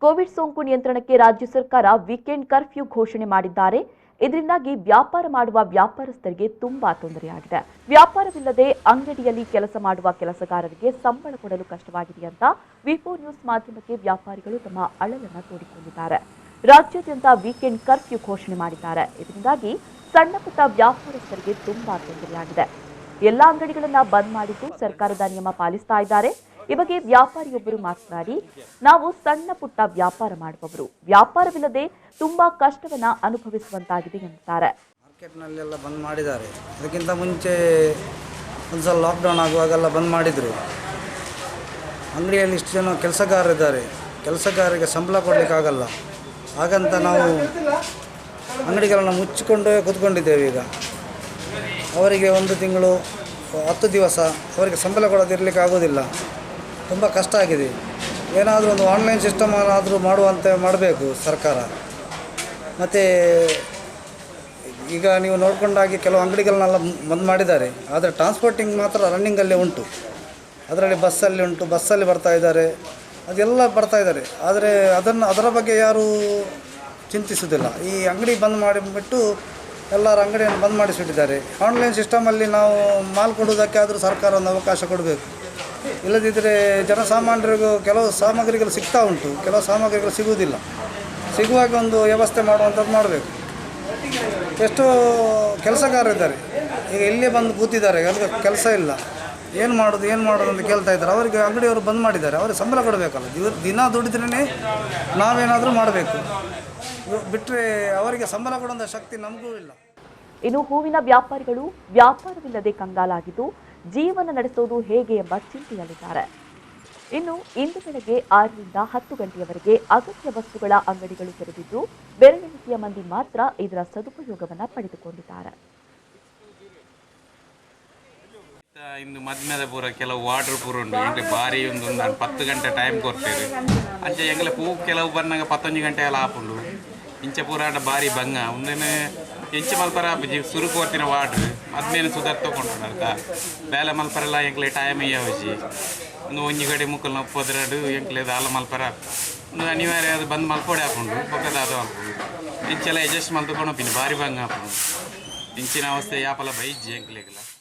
Covid ಸೋಂಕು ನಿಯಂತ್ರಣಕ್ಕೆ ರಾಜ್ಯ ಸರ್ಕಾರ ವೀಕೆಂಡ್ ಕರ್ಫ್ಯೂ ಘೋಷಣೆ ಮಾಡಿದ್ದಾರೆ. ಇದರಿಂದಾಗಿ ವ್ಯಾಪಾರ ಮಾಡುವ ವ್ಯಾಪಾರಸ್ಥರಿಗೆ ತುಂಬಾ ತೊಂದರೆಯಾಗಿದೆ. ವ್ಯಾಪಾರವಿಲ್ಲದೆ ಅಂಗಡಿಯಲ್ಲಿ ಕೆಲಸ ಮಾಡುವ ಕೆಲಸಗಾರರಿಗೆ ಸಂಬಳ ಕೊಡಲು ಕಷ್ಟವಾಗಿದೆ ಅಂತ ವಿ4 ನ್ಯೂಸ್ ಮಾಧ್ಯಮಕ್ಕೆ ವ್ಯಾಪಾರಿಗಳು ತಮ್ಮ ಅಳಲನ್ನು ತೋಡಿಕೊಂಡಿದ್ದಾರೆ. ರಾಜ್ಯಾದ್ಯಂತ ವೀಕೆಂಡ್ ಕರ್ಫ್ಯೂ ಘೋಷಣೆ ಮಾಡಿದ್ದಾರೆ. ಇದರಿಂದಾಗಿ ಸಣ್ಣ ಪುಟ್ಟ ವ್ಯಾಪಾರಸ್ಥರಿಗೆ ತುಂಬಾ ತೊಂದರೆಯಾಗಿದೆ. ಎಲ್ಲ ಅಂಗಡಿಗಳನ್ನ ಬಂದ್ ಮಾಡಿದ್ದು ಸರ್ಕಾರದ ನಿಯಮ ಪಾಲಿಸ್ತಾ ಇದ್ದಾರೆ. ಈ ಬಗ್ಗೆ ವ್ಯಾಪಾರಿಯೊಬ್ಬರು ಮಾತನಾಡಿ, ನಾವು ಸಣ್ಣ ಪುಟ್ಟ ವ್ಯಾಪಾರ ಮಾಡುವವರು, ವ್ಯಾಪಾರವಿಲ್ಲದೆ ತುಂಬಾ ಕಷ್ಟವನ್ನ ಅನುಭವಿಸುವಂತಾಗಿದೆ ಎಂತಾರೆ. ಮಾರ್ಕೆಟ್ನಲ್ಲೆಲ್ಲ ಬಂದ್ ಮಾಡಿದ್ದಾರೆ. ಅದಕ್ಕಿಂತ ಮುಂಚೆ ಒಂದ್ಸಲ ಲಾಕ್ಡೌನ್ ಆಗುವಾಗೆಲ್ಲ ಬಂದ್ ಮಾಡಿದರು. ಅಂಗಡಿಯಲ್ಲಿ ಇಷ್ಟು ಜನ ಕೆಲಸಗಾರರಿದ್ದಾರೆ, ಕೆಲಸಗಾರರಿಗೆ ಸಂಬಳ ಕೊಡಲಿಕ್ಕಾಗಲ್ಲ. ಹಾಗಂತ ನಾವು ಅಂಗಡಿಗಳನ್ನು ಮುಚ್ಚಿಕೊಂಡು ಕೂತ್ಕೊಂಡಿದ್ದೇವೆ. ಈಗ ಅವರಿಗೆ 1 ತಿಂಗಳು 10 ದಿವಸ ಅವರಿಗೆ ಸಂಬಳ ಕೊಡೋದಿರಲಿಕ್ಕೆ ಆಗೋದಿಲ್ಲ. ತುಂಬ ಕಷ್ಟ ಆಗಿದೆ. ಏನಾದರೂ ಒಂದು ಆನ್ಲೈನ್ ಸಿಸ್ಟಮ್ ಆದರೂ ಮಾಡುವಂತೆ ಮಾಡಬೇಕು ಸರ್ಕಾರ. ಮತ್ತು ಈಗ ನೀವು ನೋಡಿಕೊಂಡಾಗಿ ಕೆಲವು ಅಂಗಡಿಗಳನ್ನೆಲ್ಲ ಬಂದ್ ಮಾಡಿದ್ದಾರೆ. ಆದರೆ ಟ್ರಾನ್ಸ್ಪೋರ್ಟಿಂಗ್ ಮಾತ್ರ ರನ್ನಿಂಗಲ್ಲೇ ಉಂಟು. ಅದರಲ್ಲಿ ಬಸ್ಸಲ್ಲಿ ಉಂಟು, ಬಸ್ಸಲ್ಲಿ ಬರ್ತಾ ಇದ್ದಾರೆ, ಅದೆಲ್ಲ ಬರ್ತಾ ಇದ್ದಾರೆ. ಆದರೆ ಅದರ ಬಗ್ಗೆ ಯಾರೂ ಚಿಂತಿಸೋದಿಲ್ಲ. ಈ ಅಂಗಡಿ ಬಂದ್ ಮಾಡಿಬಿಟ್ಟು ಎಲ್ಲರ ಅಂಗಡಿಯನ್ನು ಬಂದ್ ಮಾಡಿಸಿಬಿಟ್ಟಿದ್ದಾರೆ. ಆನ್ಲೈನ್ ಸಿಸ್ಟಮಲ್ಲಿ ನಾವು ಮಾಲ್ ಕೊಡೋದಕ್ಕೆ ಆದರೂ ಸರ್ಕಾರ ಒಂದು ಅವಕಾಶ ಕೊಡಬೇಕು. ಇಲ್ಲದಿದ್ದರೆ ಜನಸಾಮಾನ್ಯರಿಗೂ ಕೆಲವು ಸಾಮಗ್ರಿಗಳು ಸಿಗ್ತಾ ಉಂಟು, ಕೆಲವು ಸಾಮಗ್ರಿಗಳು ಸಿಗುವುದಿಲ್ಲ. ಸಿಗುವಾಗ ಒಂದು ವ್ಯವಸ್ಥೆ ಮಾಡುವಂಥದ್ದು ಮಾಡಬೇಕು. ಎಷ್ಟೋ ಕೆಲಸಗಾರರಿದ್ದಾರೆ, ಈಗ ಇಲ್ಲೇ ಬಂದು ಕೂತಿದ್ದಾರೆ, ಅವ್ರಿಗೆ ಕೆಲಸ ಇಲ್ಲ, ಏನು ಮಾಡೋದು ಅಂತ ಕೇಳ್ತಾ ಇದ್ದಾರೆ. ಅವರಿಗೆ ಅಂಗಡಿಯವರು ಬಂದ್ ಮಾಡಿದ್ದಾರೆ, ಅವರಿಗೆ ಸಂಬಳ ಕೊಡಬೇಕಲ್ಲ. ದಿನ ದುಡಿದ್ರೇ ನಾವೇನಾದರೂ ಮಾಡಬೇಕು, ಬಿಟ್ಟರೆ ಅವರಿಗೆ ಸಂಬಳ ಕೊಡುವಂಥ ಶಕ್ತಿ ನಮಗೂ ಇಲ್ಲ. ಇನ್ನು ಹೂವಿನ ವ್ಯಾಪಾರಿಗಳು ವ್ಯಾಪಾರವಿಲ್ಲದೆ ಕಂಗಾಲಾಗಿದ್ದು ಜೀವನ ನಡೆಸೋದು ಹೇಗೆ ಎಂಬ ಚಿಂತೆಯಲ್ಲಿದ್ದಾರೆ. ಇನ್ನು ಇಂದು ಬೆಳಗ್ಗೆ 6ರಿಂದ 10 ಗಂಟೆಯವರೆಗೆ ಅಗತ್ಯ ವಸ್ತುಗಳ ಅಂಗಡಿಗಳು ತೆರೆದಿದ್ದು ಬೆರಳೆಣಿಕೆಯ ಮಂದಿ ಮಾತ್ರ ಇದರ ಸದುಪಯೋಗವನ್ನು ಪಡೆದುಕೊಂಡಿದ್ದಾರೆ. ಇಂದು ಮಧ್ಯಾಹ್ನದ ಪೂರ ಕೆಲವು ವಾಟರ್ ಪೂರ ಉಂಟು. ಎಂಗೆ ಬಾರಿ ಒಂದು 10 ಗಂಟೆ ಟೈಮ್ ಕೊಡ್ತೇವೆ. ಅಂಚೆ ಎಂಗ್ಲೆ ಪೂ ಕೆಲವು ಬಂದಾಗ 11 ಗಂಟೆ ಎಲ್ಲ ಆಪುಂಡು. ಇಂಚೆ ಪೂರಾಟ ಬಾರಿ ಬಂಗ ಒಂದೇನು ಎಂಚೆ ಮಲ್ಪರ ಸುರು ಕೋರ್ತಿನ ವಾಟ್ರ್ ಅದ್ಮೇಲೆ ಸುಧಾರ್ ತೊಗೊಂಡು ಬೇಲೆ ಮಲ್ಪರೆಲ್ಲ ಎಂಕ್ಲೆ ಟೈಮ್ ಇಯ್ಯಾವಜಿ ಒಂದು 1 ಗಂಟೆ ಮುಕ್ಕಲ್ 30 ಎಂಕ್ಲೆ ಆಲ ಮಲ್ಪರ ಒಂದು ಅನಿವಾರ್ಯ ಅದು ಬಂದು ಮಲ್ಪೊಡೆ ಹಾಕೊಂಡು ಪಕ್ಕದ ಅದು ಹಾಕೊಂಡು ಇಂಚೆಲ್ಲ ಅಡ್ಜಸ್ಟ್ ಮಲ್ತಕೊಂಡು ಪಿನ್ ಬಾರಿ ಬಂಗ ಹಾಕೊಂಡು ಇಂಚಿನ ಅವಸ್ಥೆ ಯಾಪಲ್ಲ ಬೈಜಿ ಎಂಕ್ಲೆಗೆಲ್ಲ.